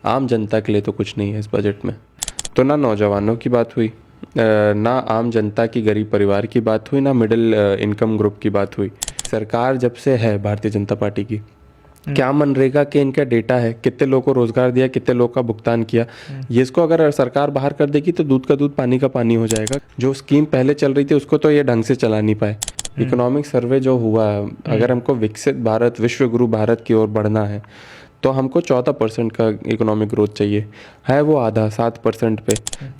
आम जनता के लिए तो कुछ नहीं है इस बजट में। तो ना नौजवानों की बात हुई, ना आम जनता की, गरीब परिवार की बात हुई, ना मिडिल इनकम ग्रुप की बात हुई। सरकार जब से है भारतीय जनता पार्टी की, क्या मनरेगा के इनका डेटा है, कितने लोगों को रोजगार दिया, कितने लोग का भुगतान किया, ये इसको अगर सरकार बाहर कर देगी तो दूध का दूध पानी का पानी हो जाएगा। जो स्कीम पहले चल रही थी उसको तो ये ढंग से चला नहीं पाए। इकोनॉमिक सर्वे जो हुआ, अगर हमको विकसित भारत, विश्व गुरु भारत की ओर बढ़ना है तो हमको 14% का इकोनॉमिक ग्रोथ चाहिए, है वो आधा 7% पे।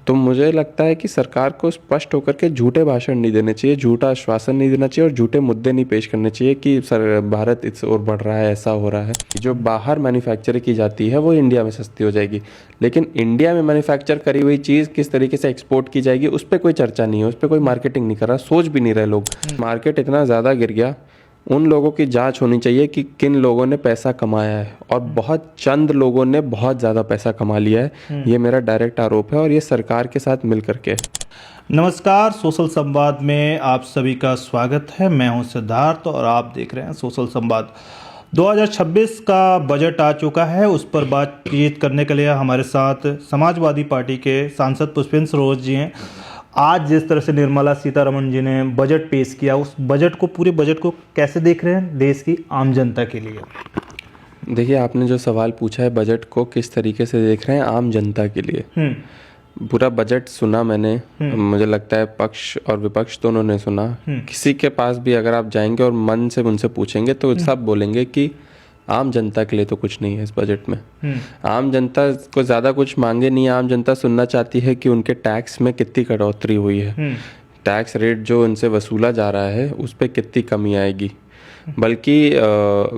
तो मुझे लगता है कि सरकार को स्पष्ट होकर के झूठे भाषण नहीं देने चाहिए, झूठा आश्वासन नहीं देना चाहिए और झूठे मुद्दे नहीं पेश करने चाहिए कि सर भारत इस ओर बढ़ रहा है, ऐसा हो रहा है। जो बाहर मैन्युफैक्चर की जाती है वो इंडिया में सस्ती हो जाएगी, लेकिन इंडिया में मैन्युफैक्चर करी हुई चीज़ किस तरीके से एक्सपोर्ट की जाएगी उस पर कोई चर्चा नहीं है, उस पर कोई मार्केटिंग नहीं कर रहा, सोच भी नहीं रहे लोग। मार्केट इतना ज़्यादा गिर गया, उन लोगों की जांच होनी चाहिए कि किन लोगों ने पैसा कमाया है, और बहुत चंद लोगों ने बहुत ज़्यादा पैसा कमा लिया है। ये मेरा डायरेक्ट आरोप है और ये सरकार के साथ मिल करके। नमस्कार, सोशल संवाद में आप सभी का स्वागत है। मैं हूं सिद्धार्थ और आप देख रहे हैं सोशल संवाद। 2026 का बजट आ चुका है, उस पर बातचीत करने के लिए हमारे साथ समाजवादी पार्टी के सांसद पुष्पेंद्र सरोज जी हैं। आज जिस तरह से निर्मला सीतारमण जी ने बजट पेश किया, उस बजट को, पूरे बजट को कैसे देख रहे हैं देश की आम जनता के लिए? देखिए, आपने जो सवाल पूछा है बजट को किस तरीके से देख रहे हैं आम जनता के लिए, पूरा बजट सुना मैंने। मुझे लगता है पक्ष और विपक्ष दोनों ने सुना। किसी के पास भी अगर आप जाएंगे और मन से उनसे पूछेंगे तो सब बोलेंगे कि आम जनता के लिए तो कुछ नहीं है इस बजट में। आम जनता को ज़्यादा कुछ मांगे नहीं, आम जनता सुनना चाहती है कि उनके टैक्स में कितनी कटौती हुई है, टैक्स रेट जो उनसे वसूला जा रहा है उस पर कितनी कमी आएगी। बल्कि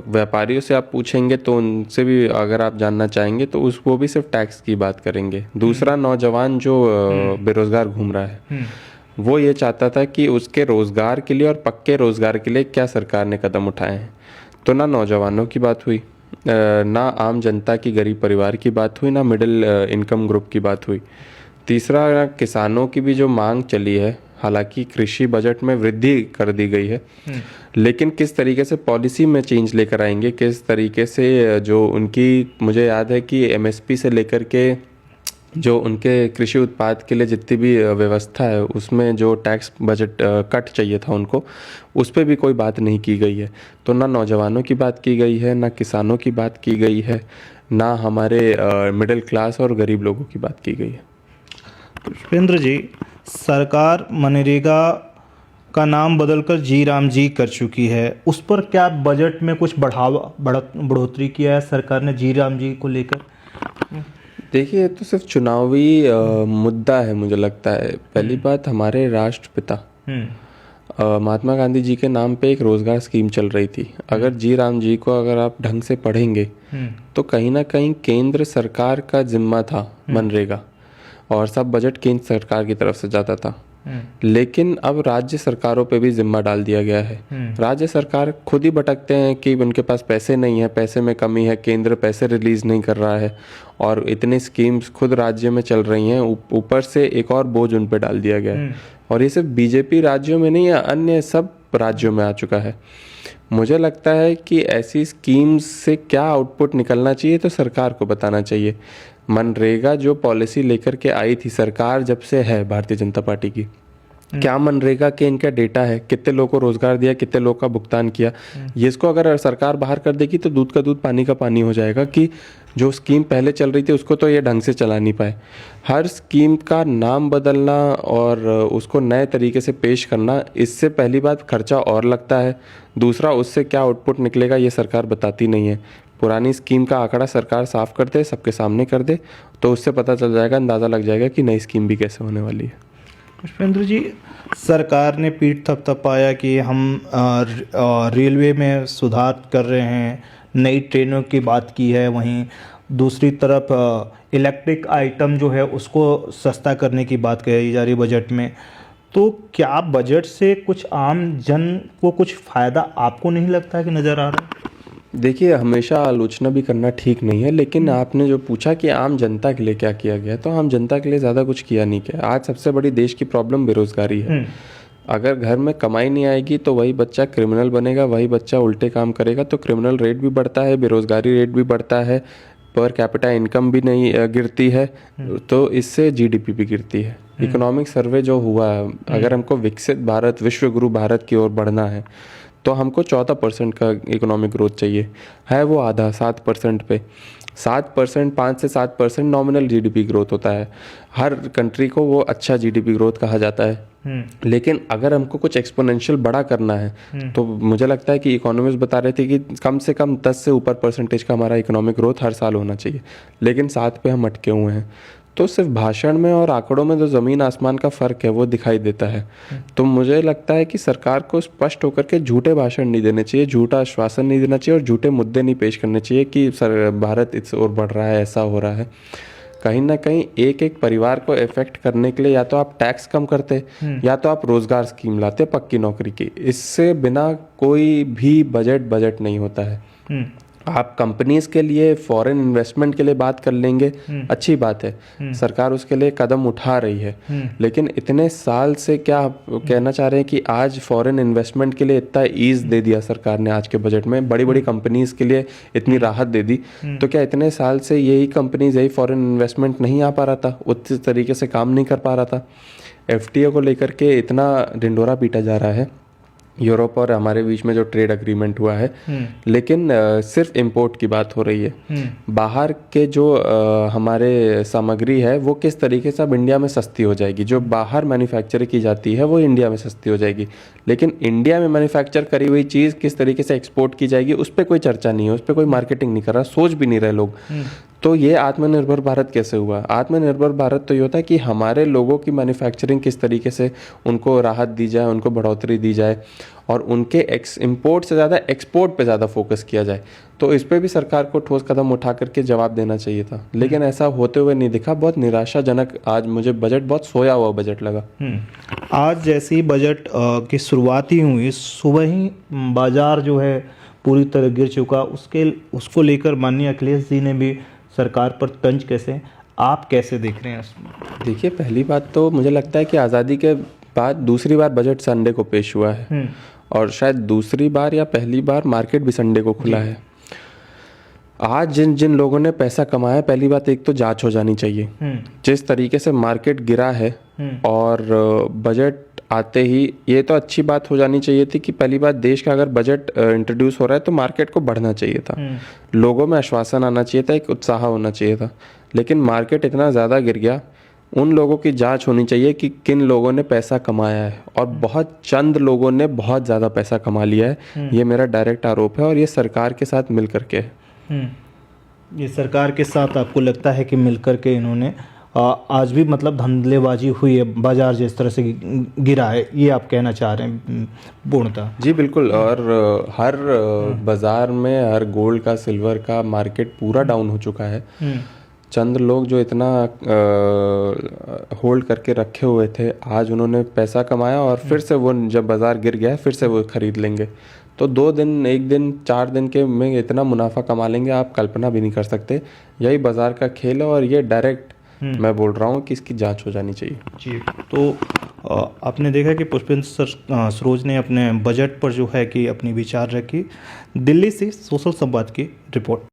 व्यापारियों से आप पूछेंगे तो उनसे भी अगर आप जानना चाहेंगे तो वो भी सिर्फ टैक्स की बात करेंगे। दूसरा, नौजवान जो बेरोजगार घूम रहा है वो ये चाहता था कि उसके रोजगार के लिए और पक्के रोजगार के लिए क्या सरकार ने कदम उठाए हैं। तो ना नौजवानों की बात हुई, ना आम जनता की, गरीब परिवार की बात हुई, ना मिडिल इनकम ग्रुप की बात हुई। तीसरा, किसानों की भी जो मांग चली है, हालांकि कृषि बजट में वृद्धि कर दी गई है, लेकिन किस तरीके से पॉलिसी में चेंज लेकर आएंगे, किस तरीके से जो उनकी, मुझे याद है कि एमएसपी से लेकर के जो उनके कृषि उत्पाद के लिए जितनी भी व्यवस्था है उसमें जो टैक्स बजट कट चाहिए था उनको, उस पर भी कोई बात नहीं की गई है। तो ना नौजवानों की बात की गई है, ना किसानों की बात की गई है, ना हमारे मिडिल क्लास और गरीब लोगों की बात की गई है। पुष्पेंद्र जी, सरकार मनरेगा का नाम बदलकर जी राम जी कर चुकी है, उस पर क्या बजट में कुछ बढ़ोतरी किया है सरकार ने जी राम जी को लेकर? देखिए, ये तो सिर्फ चुनावी मुद्दा है मुझे लगता है। पहली बात, हमारे राष्ट्रपिता महात्मा गांधी जी के नाम पे एक रोजगार स्कीम चल रही थी। अगर जी राम जी को अगर आप ढंग से पढ़ेंगे तो कहीं ना कहीं केंद्र सरकार का जिम्मा था मनरेगा, और सब बजट केंद्र सरकार की तरफ से जाता था। लेकिन अब राज्य सरकारों पे भी जिम्मा डाल दिया गया है। राज्य सरकार खुद ही भटकते हैं कि उनके पास पैसे नहीं है, पैसे में कमी है, केंद्र पैसे रिलीज नहीं कर रहा है, और इतनी स्कीम्स खुद राज्य में चल रही हैं, ऊपर से एक और बोझ उन पे डाल दिया गया है। और ये सिर्फ बीजेपी राज्यों में नहीं है, अन्य सब राज्यों में आ चुका है। मुझे लगता है कि ऐसी स्कीम्स से क्या आउटपुट निकलना चाहिए तो सरकार को बताना चाहिए। मनरेगा जो पॉलिसी लेकर के आई थी सरकार जब से है भारतीय जनता पार्टी की, क्या मनरेगा के इनका डेटा है, कितने लोगों को रोजगार दिया, कितने लोग का भुगतान किया, ये इसको अगर सरकार बाहर कर देगी तो दूध का दूध पानी का पानी हो जाएगा कि जो स्कीम पहले चल रही थी उसको तो ये ढंग से चला नहीं पाए। हर स्कीम का नाम बदलना और उसको नए तरीके से पेश करना, इससे पहली बात खर्चा और लगता है, दूसरा उससे क्या आउटपुट निकलेगा ये सरकार बताती नहीं है। पुरानी स्कीम का आंकड़ा सरकार साफ कर दे, सबके सामने कर दे, तो उससे पता चल जाएगा, अंदाज़ा लग जाएगा कि नई स्कीम भी कैसे होने वाली है। पुष्पेंद्र जी, सरकार ने पीठ थपथपाया कि हम रेलवे में सुधार कर रहे हैं, नई ट्रेनों की बात की है, वहीं दूसरी तरफ इलेक्ट्रिक आइटम जो है उसको सस्ता करने की बात कही जा रही बजट में। तो क्या बजट से कुछ आम जन को कुछ फ़ायदा आपको नहीं लगता है कि नज़र आ रहा है? देखिए, हमेशा आलोचना भी करना ठीक नहीं है, लेकिन आपने जो पूछा कि आम जनता के लिए क्या किया गया, तो आम जनता के लिए ज़्यादा कुछ किया नहीं गया। आज सबसे बड़ी देश की प्रॉब्लम बेरोजगारी है। अगर घर में कमाई नहीं आएगी तो वही बच्चा क्रिमिनल बनेगा, वही बच्चा उल्टे काम करेगा, तो क्रिमिनल रेट भी बढ़ता है, बेरोजगारी रेट भी बढ़ता है, पर कैपिटा इनकम भी नहीं गिरती है, तो इससे जीडीपी भी गिरती है। इकोनॉमिक सर्वे जो हुआ है, अगर हमको विकसित भारत, विश्व गुरु भारत की ओर बढ़ना है तो हमको 14% का इकोनॉमिक ग्रोथ चाहिए, है वो आधा 7% पे। 7%, 5 से 7% नॉमिनल जीडीपी ग्रोथ होता है, हर कंट्री को वो अच्छा जीडीपी ग्रोथ कहा जाता है। लेकिन अगर हमको कुछ एक्सपोनेंशियल बड़ा करना है तो मुझे लगता है कि इकोनॉमिस्ट बता रहे थे कि कम से कम 10 से ऊपर परसेंटेज का हमारा इकोनॉमिक ग्रोथ हर साल होना चाहिए, लेकिन 7 पे हम अटके हुए हैं। तो सिर्फ भाषण में और आंकड़ों में जो ज़मीन आसमान का फ़र्क है वो दिखाई देता है। तो मुझे लगता है कि सरकार को स्पष्ट होकर के झूठे भाषण नहीं देने चाहिए, झूठा आश्वासन नहीं देना चाहिए और झूठे मुद्दे नहीं पेश करने चाहिए कि भारत इस ओर बढ़ रहा है, ऐसा हो रहा है। कहीं ना कहीं एक एक परिवार को इफेक्ट करने के लिए या तो आप टैक्स कम करते या तो आप रोजगार स्कीम लाते पक्की नौकरी की। इससे बिना कोई भी बजट नहीं होता है। आप कंपनीज के लिए फॉरेन इन्वेस्टमेंट के लिए बात कर लेंगे, अच्छी बात है, सरकार उसके लिए कदम उठा रही है, लेकिन इतने साल से क्या आप कहना चाह रहे हैं कि आज फॉरेन इन्वेस्टमेंट के लिए इतना ईज दे दिया सरकार ने आज के बजट में, बड़ी बड़ी कंपनीज के लिए इतनी राहत दे दी, तो क्या इतने साल से यही कंपनीज, यही फॉरेन इन्वेस्टमेंट नहीं आ पा रहा था, उस तरीके से काम नहीं कर पा रहा था? एफटीए को लेकर के इतना ढिंढोरा पीटा जा रहा है, यूरोप और हमारे बीच में जो ट्रेड एग्रीमेंट हुआ है, लेकिन सिर्फ इंपोर्ट की बात हो रही है। बाहर के जो हमारे सामग्री है वो किस तरीके से अब इंडिया में सस्ती हो जाएगी, जो बाहर मैन्युफैक्चर की जाती है वो इंडिया में सस्ती हो जाएगी, लेकिन इंडिया में मैन्युफैक्चर करी हुई चीज़ किस तरीके से एक्सपोर्ट की जाएगी उस पर कोई चर्चा नहीं है, उस पर कोई मार्केटिंग नहीं कर रहा, सोच भी नहीं रहे लोग। तो ये आत्मनिर्भर भारत कैसे हुआ? आत्मनिर्भर भारत तो ये होता है कि हमारे लोगों की मैन्युफैक्चरिंग किस तरीके से उनको राहत दी जाए, उनको बढ़ोतरी दी जाए और उनके इम्पोर्ट से ज़्यादा एक्सपोर्ट पे ज़्यादा फोकस किया जाए। तो इस पे भी सरकार को ठोस कदम उठा करके जवाब देना चाहिए था, लेकिन ऐसा होते हुए नहीं दिखा। बहुत निराशाजनक आज मुझे बजट, बहुत सोया हुआ बजट लगा। आज जैसे ही बजट की शुरुआत ही हुई, सुबह ही बाजार जो है पूरी तरह गिर चुका। उसको लेकर माननीय अखिलेश जी ने भी सरकार पर तंज कैसे, आप कैसे देख रहे हैं उसमें? देखिए, पहली बात तो मुझे लगता है कि आज़ादी के बाद दूसरी बार बजट संडे को पेश हुआ है और शायद दूसरी बार या पहली बार मार्केट भी संडे को खुला है। आज जिन जिन लोगों ने पैसा कमाया, पहली बात एक तो जांच हो जानी चाहिए। जिस तरीके से मार्केट गिरा है और बजट आते ही, ये तो अच्छी बात हो जानी चाहिए थी कि पहली बात देश का अगर बजट इंट्रोड्यूस हो रहा है तो मार्केट को बढ़ना चाहिए था, लोगों में आश्वासन आना चाहिए था, एक उत्साह होना चाहिए था, लेकिन मार्केट इतना ज़्यादा गिर गया। उन लोगों की जांच होनी चाहिए कि किन लोगों ने पैसा कमाया है, और बहुत चंद लोगों ने बहुत ज़्यादा पैसा कमा लिया है, ये मेरा डायरेक्ट आरोप है और ये सरकार के साथ मिल करके है। ये सरकार के साथ आपको लगता है कि मिलकर के इन्होंने आज भी मतलब धंधलेबाजी हुई है, बाजार जिस तरह से गिरा है, ये आप कहना चाह रहे हैं पूर्णतः? जी बिल्कुल, और हर बाजार में हर गोल्ड का, सिल्वर का मार्केट पूरा डाउन हो चुका है। चंद लोग जो इतना होल्ड करके रखे हुए थे, आज उन्होंने पैसा कमाया और फिर से वो जब बाजार गिर गया फिर से वो खरीद लेंगे। तो 2 दिन, 1 दिन, 4 दिन के में इतना मुनाफा कमा लेंगे, आप कल्पना भी नहीं कर सकते। यही बाजार का खेल है और ये डायरेक्ट मैं बोल रहा हूँ कि इसकी जांच हो जानी चाहिए। जी, तो आपने देखा कि पुष्पेंद्र सरोज ने अपने बजट पर जो है कि अपनी विचार रखी। दिल्ली से सोशल संवाद की रिपोर्ट।